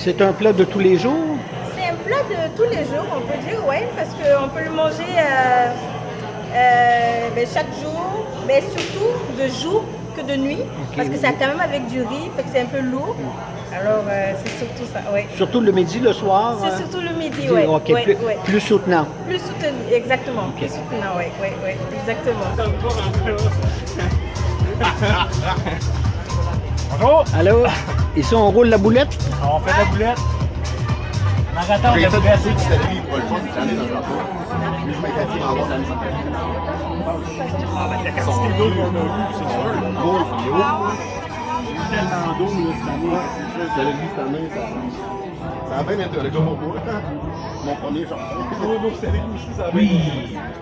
C'est un plat de tous les jours? C'est un plat de tous les jours, on peut dire, oui, parce qu'on peut le manger chaque jour, mais surtout de jour que de nuit, parce que c'est quand même avec du riz, fait que c'est un peu lourd. Alors, c'est surtout ça, oui. Surtout le midi, le soir? C'est surtout le midi, oui. Okay. Plus soutenant. Plus soutenu, exactement. Okay. Plus soutenant, oui, exactement. Bonjour! Allô? Ici, on roule la boulette? On fait la boulette. Marathon de la boulette. La quantité d'eau qu'on a eue, c'est sûr. Tellement d'eau cette année. Je l'ai vu cette année, ça a bien été le gars pour moi. Mon premier chanson. Oui.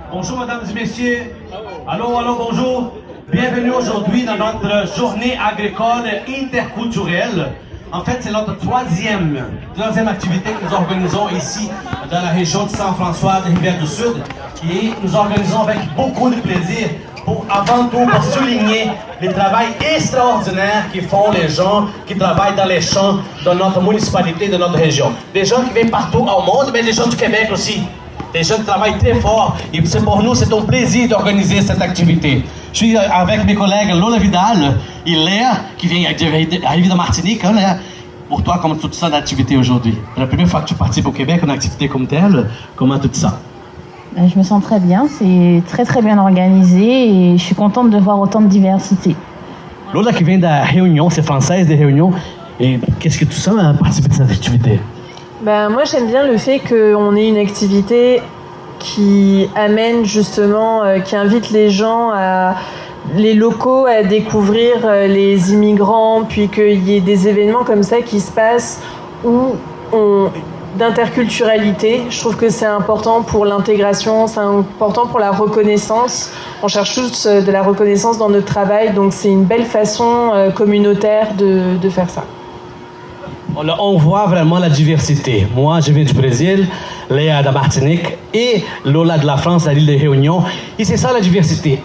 Bonjour mesdames et messieurs. Allô, bonjour. Bienvenue aujourd'hui dans notre journée agricole interculturelle. En fait, c'est notre troisième activité que nous organisons ici dans la région de Saint-François de Rivière-du-Sud. Et nous organisons avec beaucoup de plaisir avant tout pour souligner le travail extraordinaire qu'ils font les gens qui travaillent dans les champs de notre municipalité, de notre région. Des gens qui viennent partout au monde, mais des gens du Québec aussi. Des gens qui travaillent très fort. Et pour nous, c'est un plaisir d'organiser cette activité. Je suis avec mes collègues Lola Vidal et Léa, qui vient arriver de Martinique. Hein, Léa? Pour toi, comment tu te sens d'activité aujourd'hui? C'est la première fois que tu participes au Québec, une activité comme telle. Comment tu te sens? Je me sens très bien, c'est très très bien organisé et je suis contente de voir autant de diversité. Lola qui vient de Réunion, c'est française de Réunion. Et qu'est-ce que tu sens à participer de cette activité? Moi j'aime bien le fait qu'on ait une activité qui amène justement, qui invite les gens, les locaux à découvrir les immigrants, puis qu'il y ait des événements comme ça qui se passent d'interculturalité. Je trouve que c'est important pour l'intégration, c'est important pour la reconnaissance. On cherche tous de la reconnaissance dans notre travail, donc c'est une belle façon communautaire de faire ça. On voit vraiment la diversité. Moi, je viens du Brésil, Léa de Martinique et Lola de la France, à l'île de Réunion. Et c'est ça la diversité.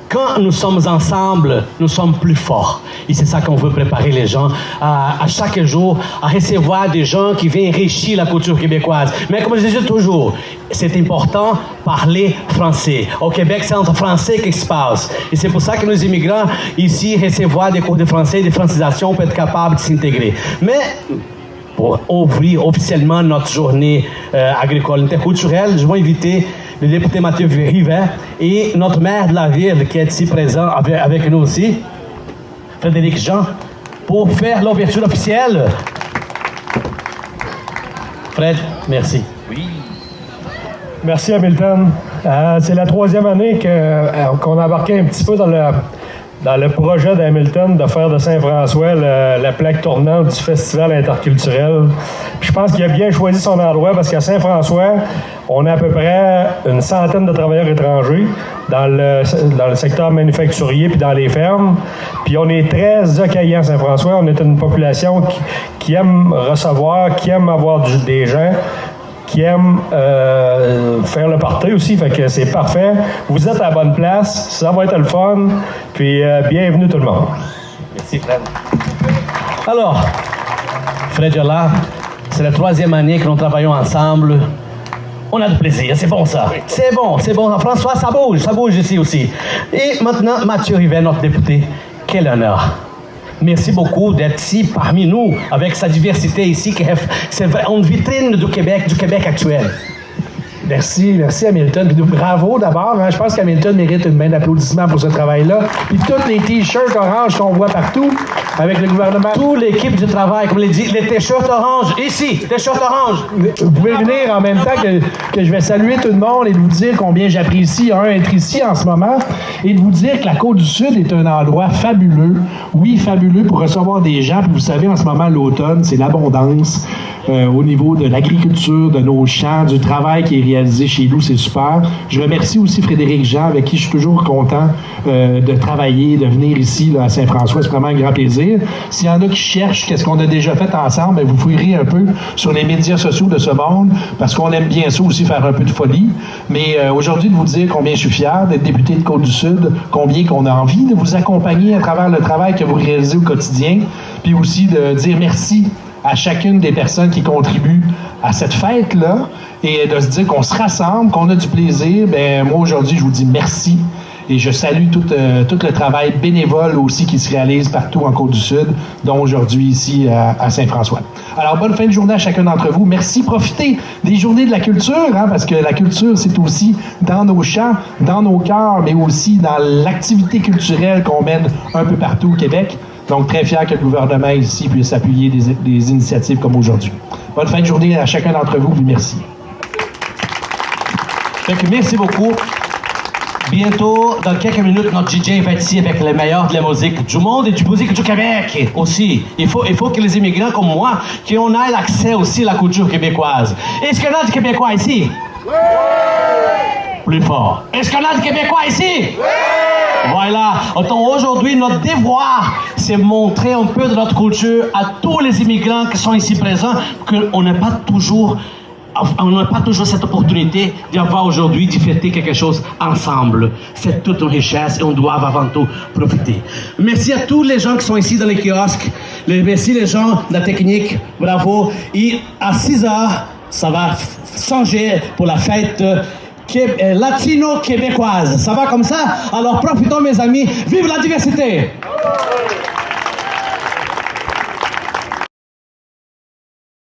Quand nous sommes ensemble, nous sommes plus forts. Et c'est ça qu'on veut préparer les gens à chaque jour, à recevoir des gens qui viennent enrichir la culture québécoise. Mais comme je disais toujours, c'est important parler français. Au Québec, c'est entre français qui se passe. Et c'est pour ça que nos immigrants ici recevoir des cours de français, de francisation pour être capables de s'intégrer. Mais pour ouvrir officiellement notre journée agricole interculturelle, je vais inviter le député Mathieu Rivet et notre maire de la ville qui est ici présent avec nous aussi, Frédéric Jean, pour faire l'ouverture officielle. Fred, merci. Oui. Merci Hamilton. C'est la troisième année qu'on a embarqué un petit peu dans le projet d'Hamilton de faire de Saint-François la plaque tournante du festival interculturel. Puis je pense qu'il a bien choisi son endroit parce qu'à Saint-François, on a à peu près une centaine de travailleurs étrangers dans le secteur manufacturier puis dans les fermes. Puis on est très accueillant à Saint-François. On est une population qui aime recevoir, qui aime avoir des gens, qui aiment faire le party aussi, fait que c'est parfait. Vous êtes à la bonne place, ça va être le fun, puis bienvenue tout le monde. Merci Fred. Alors, Fred est là, c'est la troisième année que nous travaillons ensemble. On a du plaisir, c'est bon ça. C'est bon. François, ça bouge ici aussi. Et maintenant, Mathieu Rivet, notre député, quel honneur. Merci beaucoup d'être ici parmi nous, avec sa diversité ici, qui c'est une vitrine du Québec actuel. Merci Hamilton. Puis bravo d'abord. Hein. Je pense qu'Hamilton mérite une main d'applaudissement pour ce travail-là. Puis tous les t-shirts orange qu'on voit partout avec le gouvernement. Toute l'équipe du travail, comme les t-shirts orange, ici, t-shirts orange. Vous pouvez venir en même temps que je vais saluer tout le monde et de vous dire combien j'apprécie être ici en ce moment et de vous dire que la Côte-du-Sud est un endroit fabuleux. Oui, fabuleux pour recevoir des gens. Puis vous savez, en ce moment, l'automne, c'est l'abondance au niveau de l'agriculture, de nos champs, du travail qui est réalisé chez nous, c'est super. Je remercie aussi Frédéric Jean, avec qui je suis toujours content de travailler, de venir ici là, à Saint-François. C'est vraiment un grand plaisir. S'il y en a qui cherchent qu'est-ce qu'on a déjà fait ensemble, bien, vous fouillerez un peu sur les médias sociaux de ce monde, parce qu'on aime bien ça aussi, faire un peu de folie. Mais aujourd'hui, de vous dire combien je suis fier d'être député de Côte-du-Sud, combien qu'on a envie de vous accompagner à travers le travail que vous réalisez au quotidien, puis aussi de dire merci à chacune des personnes qui contribuent à cette fête-là et de se dire qu'on se rassemble, qu'on a du plaisir. Ben moi, aujourd'hui, je vous dis merci. Et je salue tout le travail bénévole aussi qui se réalise partout en Côte-du-Sud, dont aujourd'hui ici à Saint-François. Alors, bonne fin de journée à chacun d'entre vous. Merci. Profitez des journées de la culture, parce que la culture, c'est aussi dans nos champs, dans nos cœurs, mais aussi dans l'activité culturelle qu'on mène un peu partout au Québec. Donc, très fier que le gouvernement ici puisse appuyer des initiatives comme aujourd'hui. Bonne fin de journée à chacun d'entre vous, puis merci. Merci beaucoup. Bientôt, dans quelques minutes, notre DJ va être ici avec les meilleurs de la musique du monde et du musique du Québec aussi. Il faut que les immigrants comme moi, qu'on ait l'accès aussi à la culture québécoise. Est-ce qu'il y en a des Québécois ici? Oui! Plus fort. Est-ce qu'il y en a des Québécois ici? Oui! Voilà. Aujourd'hui, notre devoir, c'est montrer un peu de notre culture à tous les immigrants qui sont ici présents, qu'on n'a pas toujours cette opportunité d'avoir aujourd'hui, de fêter quelque chose ensemble. C'est toute une richesse et on doit avant tout profiter. Merci à tous les gens qui sont ici dans les kiosques. Merci les gens de la technique. Bravo. Et à 6 heures, ça va changer pour la fête latino-québécoise. Ça va comme ça? Alors profitons mes amis. Vive la diversité!